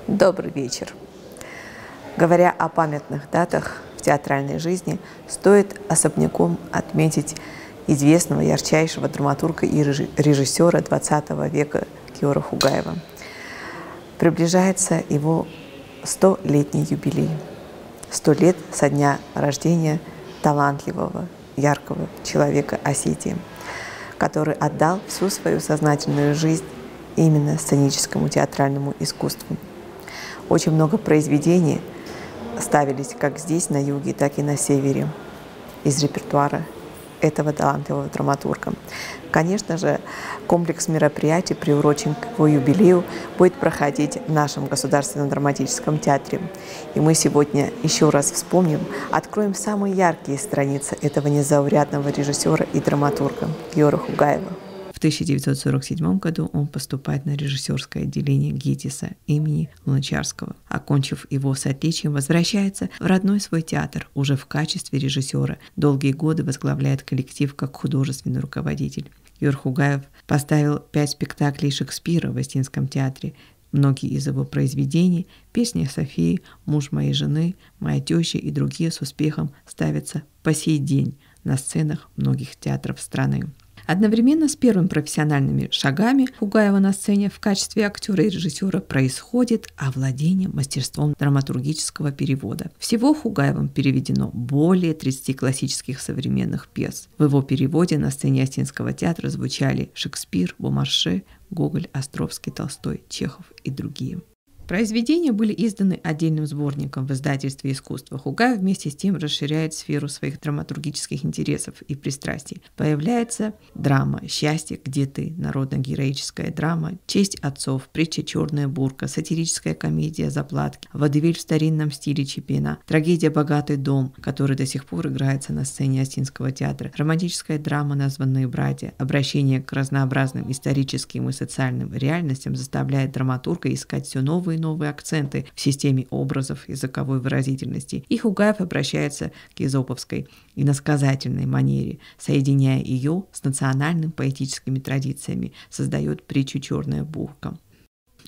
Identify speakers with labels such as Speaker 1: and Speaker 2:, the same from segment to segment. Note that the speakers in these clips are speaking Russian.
Speaker 1: Добрый вечер. Говоря о памятных датах в театральной жизни, стоит особняком отметить известного, ярчайшего драматурга и режиссера XX века Геора Хугаева. Приближается его 100-летний юбилей. 100 лет со дня рождения талантливого, яркого человека Осетии, который отдал всю свою сознательную жизнь именно сценическому театральному искусству. Очень много произведений ставились как здесь, на юге, так и на севере из репертуара этого талантливого драматурга. Конечно же, комплекс мероприятий, приурочен к его юбилею, будет проходить в нашем Государственном драматическом театре. И мы сегодня еще раз вспомним, откроем самые яркие страницы этого незаурядного режиссера и драматурга Геора Хугаева. В 1947 году он поступает на режиссерское отделение ГИТИСа имени Луначарского. Окончив его с отличием, возвращается в родной свой театр уже в качестве режиссера. Долгие годы возглавляет коллектив как художественный руководитель. Геор Хугаев поставил 5 спектаклей Шекспира в Остинском театре. Многие из его произведений «Песня Софии», «Муж моей жены», «Моя теща» и другие с успехом ставятся по сей день на сценах многих театров страны. Одновременно с первыми профессиональными шагами Хугаева на сцене в качестве актера и режиссера происходит овладение мастерством драматургического перевода. Всего Хугаевым переведено более 30 классических современных пьес. В его переводе на сцене Остинского театра звучали Шекспир, Бомарше, Гоголь, Островский, Толстой, Чехов и другие. Произведения были изданы отдельным сборником в издательстве «Искусство». Хугаев вместе с тем расширяет сферу своих драматургических интересов и пристрастий. Появляется драма «Счастье, где ты?», народно-героическая драма «Честь отцов», притча «Черная бурка», сатирическая комедия «Заплатки», водевиль в старинном стиле Чепина, трагедия «Богатый дом», который до сих пор играется на сцене Остинского театра, романтическая драма «Названные братья». Обращение к разнообразным историческим и социальным реальностям заставляет драматурга искать все новые и новые акценты в системе образов языковой выразительности. И Хугаев обращается к эзоповской иносказательной манере, соединяя ее с национальными поэтическими традициями, создает притчу «Черная бурка».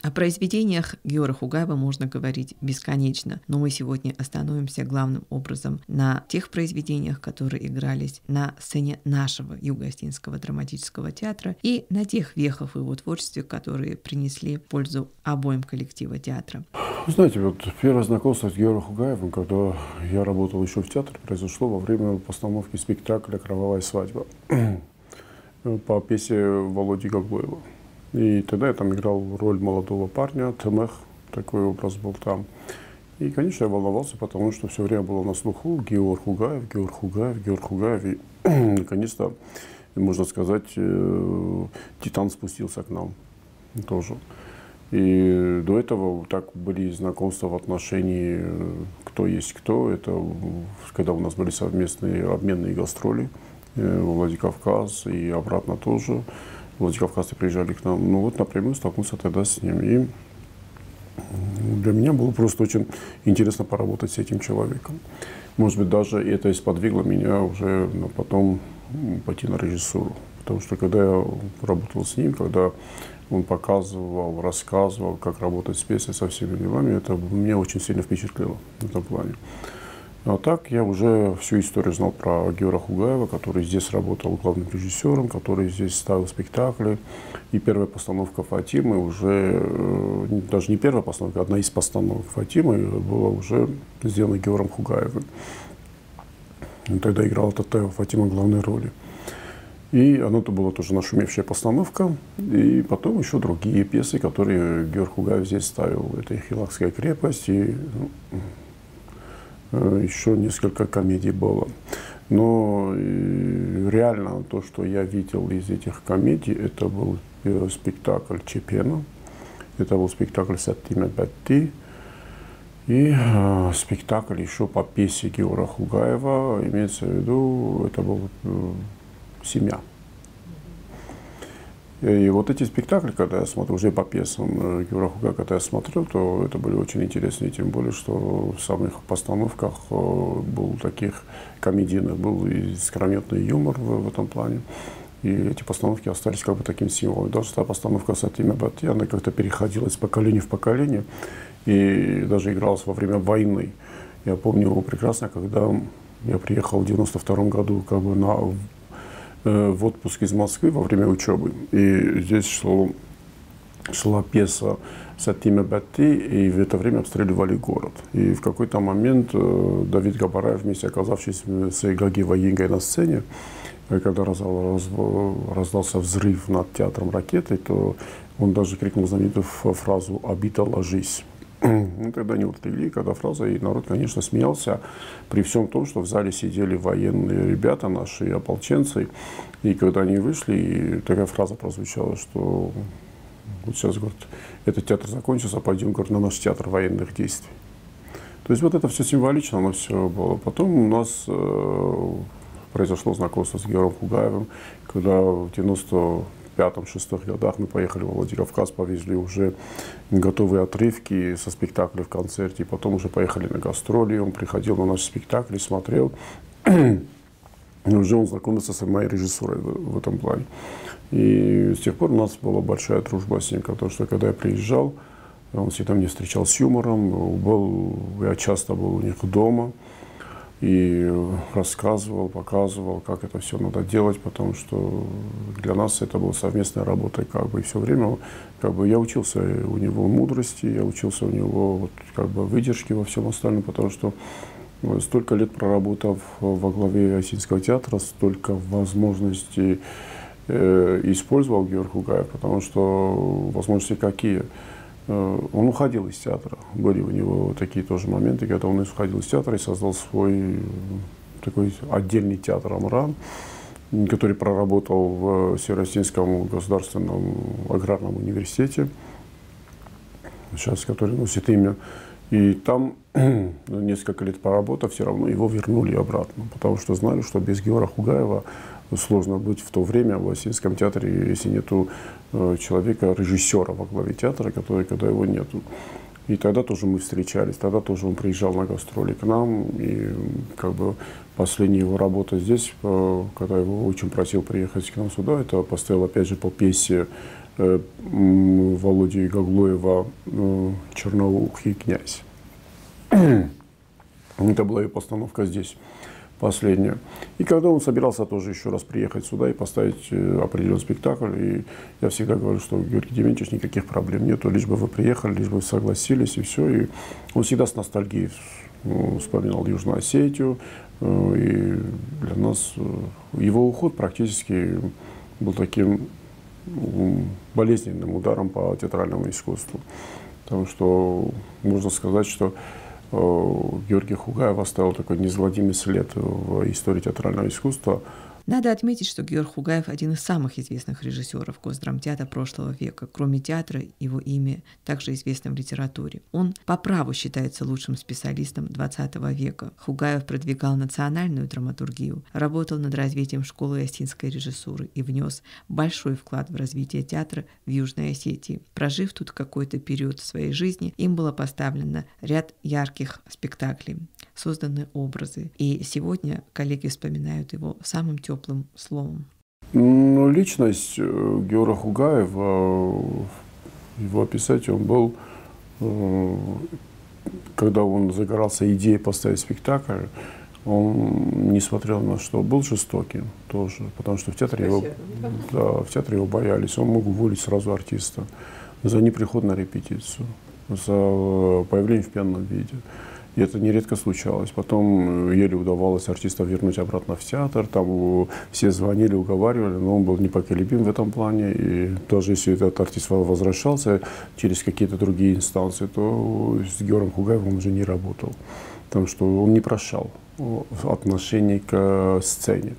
Speaker 1: О произведениях Геора Хугаева можно говорить бесконечно, но мы сегодня остановимся главным образом на тех произведениях, которые игрались на сцене нашего Юго-Остинского драматического театра, и на тех вехах в его творчестве, которые принесли пользу обоим коллективам театра.
Speaker 2: Вы знаете, вот первое знакомство с Геором Хугаевым, когда я работал еще в театре, произошло во время постановки спектакля «Кровавая свадьба» по пьесе Володи Гогоева. И тогда я там играл роль молодого парня, Темех, такой образ был там. И, конечно, я волновался, потому что все время было на слуху Геор Хугаев, Геор Хугаев, Геор Хугаев. И, наконец-то, можно сказать, Титан спустился к нам тоже. И до этого так были знакомства в отношении кто есть кто. Это когда у нас были совместные обменные гастроли в Владикавказ и обратно тоже. Владикавказцы приезжали к нам. Ну вот напрямую столкнулся тогда с ним. И для меня было просто очень интересно поработать с этим человеком. Может быть, даже это и сподвигло меня уже потом пойти на режиссуру. Потому что когда я работал с ним, когда он показывал, рассказывал, как работать с песней, со всеми делами, это меня очень сильно впечатлило в этом плане. А так я уже всю историю знал про Геора Хугаева, который здесь работал главным режиссером, который здесь ставил спектакли. И первая постановка Фатимы уже, даже не первая постановка, одна из постановок Фатимы была уже сделана Геором Хугаевым. Он тогда играл Татева Фатима главной роли. И оно-то была тоже нашумевшая постановка. И потом еще другие пьесы, которые Геор Хугаев здесь ставил. Это «Хилакская крепость» и еще несколько комедий было. Но реально то, что я видел из этих комедий, это был спектакль Чепена. Это был спектакль «Саттиме Бетти». И спектакль еще по пьесе Георга Хугаева, имеется в виду, это был «Семья». И вот эти спектакли, когда я смотрел, уже по пьесам Георга Хугаева, когда я смотрел, то это были очень интересные, тем более, что в самых постановках был таких комедийных, был и искрометный юмор в этом плане. И эти постановки остались как бы таким символом. Даже та постановка «Саттиме Бетти», она как-то переходила из поколения в поколение и даже игралась во время войны. Я помню прекрасно, когда я приехал в 92 году как бы в отпуск из Москвы во время учебы. И здесь шла пьеса «Саттиме Бетти», и в это время обстреливали город. И в какой-то момент Давид Габараев, вместе оказавшись с Гаги Ваингой на сцене, когда раздался взрыв над театром ракетой, то он даже крикнул знаменитую фразу «Абита, ложись». Ну, тогда они вот легли, когда фраза, и народ, конечно, смеялся, при всем том, что в зале сидели военные ребята, наши ополченцы, и когда они вышли, и такая фраза прозвучала, что вот сейчас, говорит, этот театр закончился, пойдем, говорит, на наш театр военных действий. То есть вот это все символично, оно все было. Потом у нас произошло знакомство с Георгом Хугаевым, когда в 95-6 годах мы поехали в Владикавказ, повезли уже готовые отрывки со спектакля в концерте, и потом уже поехали на гастроли, он приходил на наш спектакль, смотрел, и уже он знакомился с моей режиссурой в этом плане. И с тех пор у нас была большая дружба с ним, потому что когда я приезжал, он всегда меня встречал с юмором, я часто был у них дома, и рассказывал, показывал, как это все надо делать, потому что для нас это была совместная работа, как бы, и все время как бы, я учился у него мудрости, я учился у него вот, как бы, выдержки во всем остальном, потому что столько лет проработав во главе Осетинского театра, столько возможностей использовал Георг Хугаев, потому что возможности какие? Он уходил из театра. Были у него такие тоже моменты, когда он уходил из театра и создал свой такой отдельный театр «Амран», который проработал в Северо-Осетинском государственном аграрном университете, сейчас который носит имя. И там несколько лет поработав, все равно его вернули обратно, потому что знали, что без Георга Хугаева сложно быть в то время в Осетинском театре, если нету человека, режиссера во главе театра, когда его нету. И тогда тоже мы встречались, тогда тоже он приезжал на гастроли к нам, и как бы последняя его работа здесь, когда его очень просил приехать к нам сюда, это поставил опять же по пьесе Володи Гаглоева «Черноухий князь». Это была и постановка здесь, последняя. И когда он собирался тоже еще раз приехать сюда и поставить определенный спектакль, и я всегда говорю, что Георгий Дементьевич, никаких проблем нету, лишь бы вы приехали, лишь бы вы согласились, и все. И он всегда с ностальгией вспоминал Южную Осетию, и для нас его уход практически был таким болезненным ударом по театральному искусству. Потому что можно сказать, что Георгий Хугаев оставил такой неизгладимый след в истории театрального искусства.
Speaker 1: Надо отметить, что Георг Хугаев – один из самых известных режиссеров Госдрамтеатра прошлого века. Кроме театра, его имя также известно в литературе. Он по праву считается лучшим специалистом XX века. Хугаев продвигал национальную драматургию, работал над развитием школы осетинской режиссуры и внес большой вклад в развитие театра в Южной Осетии. Прожив тут какой-то период своей жизни, им было поставлено ряд ярких спектаклей, созданы образы. И сегодня коллеги вспоминают его самым теплым словом.
Speaker 2: Ну, личность Георга Хугаева, его описать, он был, когда он загорался идеей поставить спектакль, он не смотрел на что, был жестоким тоже, потому что в театре его боялись, он мог уволить сразу артиста за неприход на репетицию, за появление в пьяном виде. И это нередко случалось. Потом еле удавалось артиста вернуть обратно в театр. Там все звонили, уговаривали, но он был непоколебим в этом плане. И даже если этот артист возвращался через какие-то другие инстанции, то с Георгом Хугаевым он уже не работал. Потому что он не прощал отношений к сцене.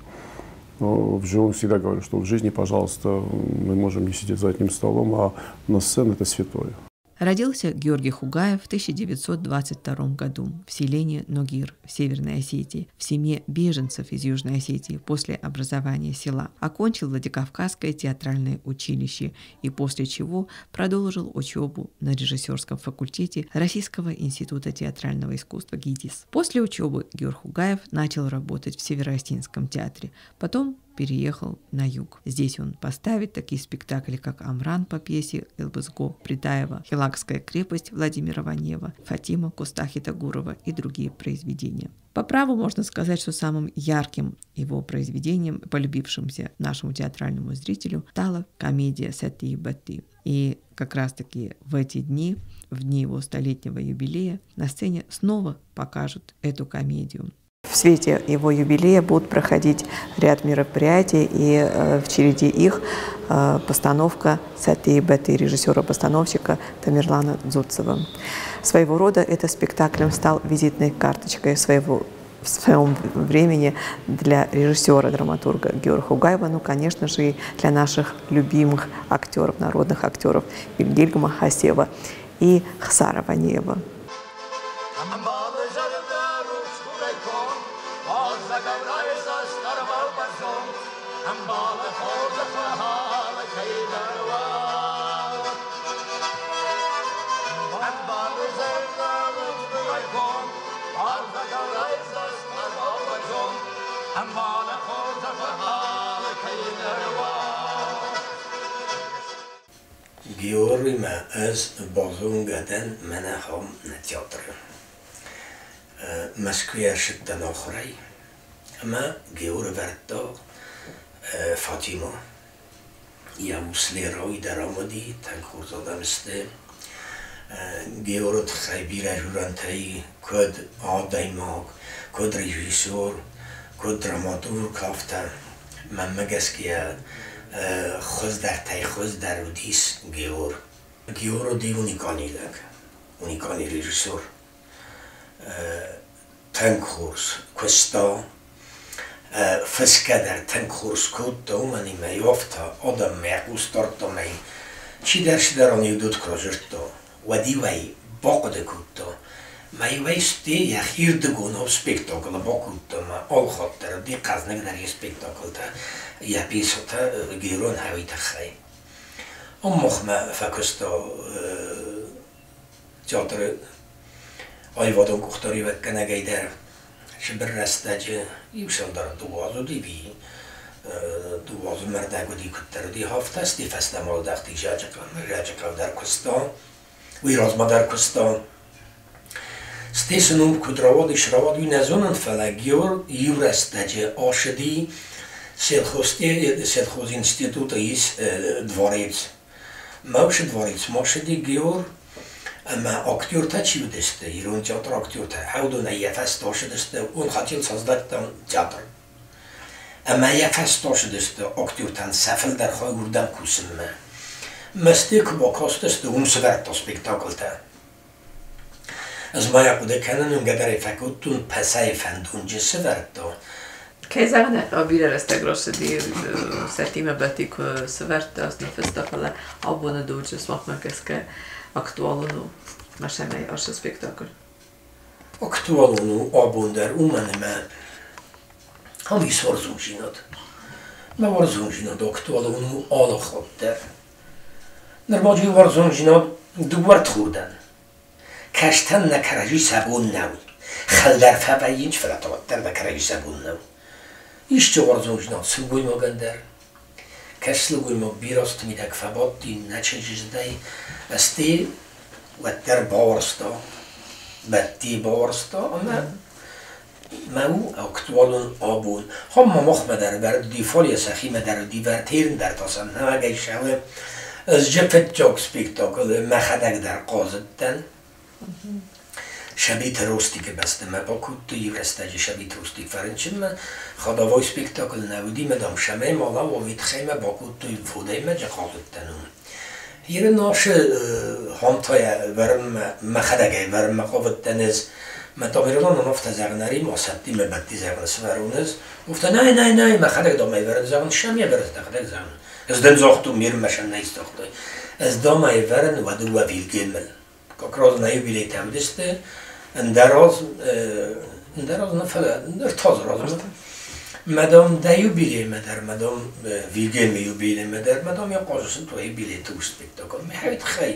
Speaker 2: Но он всегда говорил, что в жизни, пожалуйста, мы можем не сидеть за одним столом, а на сцене это святое.
Speaker 1: Родился Георгий Хугаев в 1922 году в селении Ногир в Северной Осетии, в семье беженцев из Южной Осетии после образования села. Окончил Владикавказское театральное училище и после чего продолжил учебу на режиссерском факультете Российского института театрального искусства ГИТИС. После учебы Георгий Хугаев начал работать в Североостинском театре, потом переехал на юг. Здесь он поставит такие спектакли, как «Амран» по пьесе Элбызго Притаева, «Хилакская крепость» Владимира Ванева, «Фатима» Костахи Тагурова и другие произведения. По праву можно сказать, что самым ярким его произведением, полюбившимся нашему театральному зрителю, стала комедия «Сати и Бати». И как раз-таки в эти дни, в дни его столетнего юбилея, на сцене снова покажут эту комедию. В свете его юбилея будут проходить ряд мероприятий, и в череде их постановка «Сати и Бати» режиссера-постановщика Тамерлана Дзуцева. Своего рода этот спектакль стал визитной карточкой в своем времени для режиссера-драматурга Георгия Хугаева, ну, конечно же, и для наших любимых актеров, народных актеров Вильгельма Хасева и Хсара Ванеева.
Speaker 3: Георгий از بازون گدن من هم نتیاتر مسکوی شدن آخری اما گیور وردا فاطیما یا مسلی رای در آمدی تنکور زادم استه گیورت خیبی رجورانتایی کد آدای ماگ کد رژیسور کد دراماتور کافتن من مگس که خوز در تای خوز در رودیس گیور رو دی اونیکانی لگ اونیکانی رژیسور تنکورس کستا فسکه در تنکورس کود تا اومنی میافتا آدم میقوس دارتا می چی در آنی دود کراجرت تا و دی وی باقده کود تا می ویستی یخیر دگونه سپیکتاکل باقود تا ما آل خاطر دی قزنگ در یه سپیکتاکل تا یه پیسا تا گیرون هوی تخی اما خمه فکستا تیاتر آیوادون کختاری وکنه گیدر شبر رستجه یوشن داره دوازو دیوی دوازو مردگو دی کتر دی هفته است دی فستمال دختی جاجکل در کستان وی رازما در کستان ستیسنوم کدروادی شروادی نزونن فلگیور یو رستجه آشدی سلخوز інститут есть дворец. Мауше дворец, мошеди геор, ама актер-то чего десте, ирон театр актер-то, ауду на ефас тоже десте, он хотел создать там театр. Ама ефас тоже десте, актер-то сафел дар хай урдан кусынма. Мастик бакаст десте, он сверта спектакль-то. از ما یکوده کنن اون گدر فکوتون پسای فندون جسه ورد
Speaker 1: Kejzárne a Bireresztegros di setime betik svärtas na festakale abban a dúdžas makmekeske aktuálunu mašemei aša spektakl.
Speaker 3: Aktuálunu abban der umeneme hamis varzunžinat. Ma varzunžinat aktuálunu alakhat der. Nermađi varzunžinat dugvart khurdan. Kashtan nakarajی sabun navi. Khaldar fabajinç felatavattar nakarajی sabun navi. İşçi varzunjinat sluguj mogender. Kes sluguj mog birast midek fabatti neçejizdej. Esti vetter bavarsta. Betti bavarsta. Ama mau aktualun abun. Hamma mahmeder verdi folja sakhime derdi vertirin der tasan. Nemegej şeve. Ez cephet çok spektakl mehedek der qazitten. شبیه روستی که بسته ما با کود توی ورستاجی شبیه روستی فرنچیم ما خداوای سپیکتاکل نودی مدام شمه مالا و وید خیمه با کود توی فودای ما جقالت تنون یه ناش هم تای ورم مخدگه ورم مقاوت تنز متابعون نفت زغنری ماستی مبتی زغن سوارونز گفت نه ما خلق دامای ورد زغن شمیه ورد خلق زغن از دن زاختو میر مشن نیست داخته از دامای ورد و دو ویل گیمل کاکراز نیو بیلی تودسته اندراز نفر تاز راز مدام دیو بیلی مدر مدام ویل میو بیلی مدر مدام یا قاضی توی بیلی توست بیت می حیت خی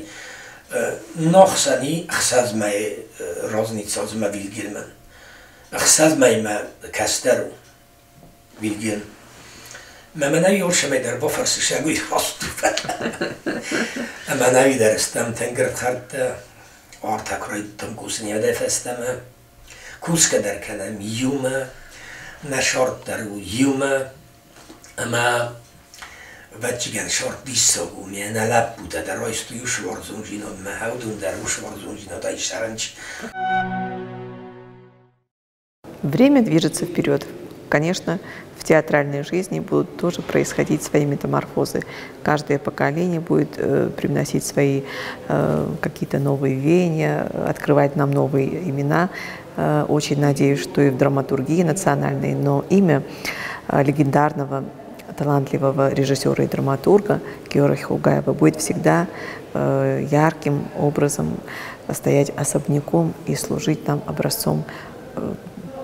Speaker 3: ناخسانی اخساز مای رازنیت ساز ما ویلگیل من اخساز مای ما کسترو ویلگیل من نمیورش می در با فرسش اگوی راستو من نمی درستم تنگرد خرد آرتاکرای تم کوسنی هدف استم کوس که در کنم یوم نشارت درو یوم اما وجهن شارت دیساگو میان لب بوده در رایستوی شوارزونجینا مهودون در شوارزونجینا دای شرنج.
Speaker 1: Время движется вперед. Конечно, в театральной жизни будут тоже происходить свои метаморфозы. Каждое поколение будет привносить свои какие-то новые веяния, открывать нам новые имена. Очень надеюсь, что и в драматургии национальной, но имя легендарного талантливого режиссера и драматурга Георга Хугаева будет всегда ярким образом стоять особняком и служить нам образцом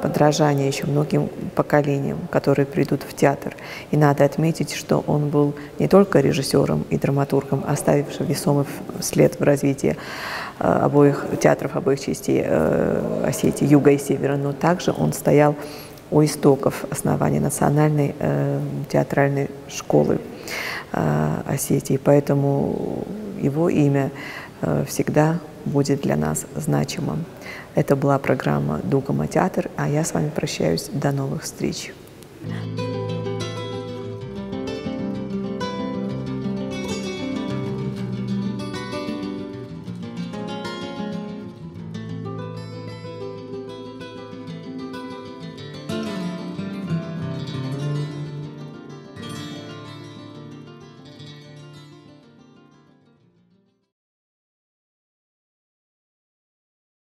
Speaker 1: подражания еще многим поколениям, которые придут в театр. И надо отметить, что он был не только режиссером и драматургом, оставившим весомый след в развитии обоих театров, обоих частей Осетии, Юга и Севера, но также он стоял у истоков основания национальной театральной школы Осетии. Поэтому его имя всегда будет для нас значимым. Это была программа «Дугама театр», а я с вами прощаюсь. До новых встреч.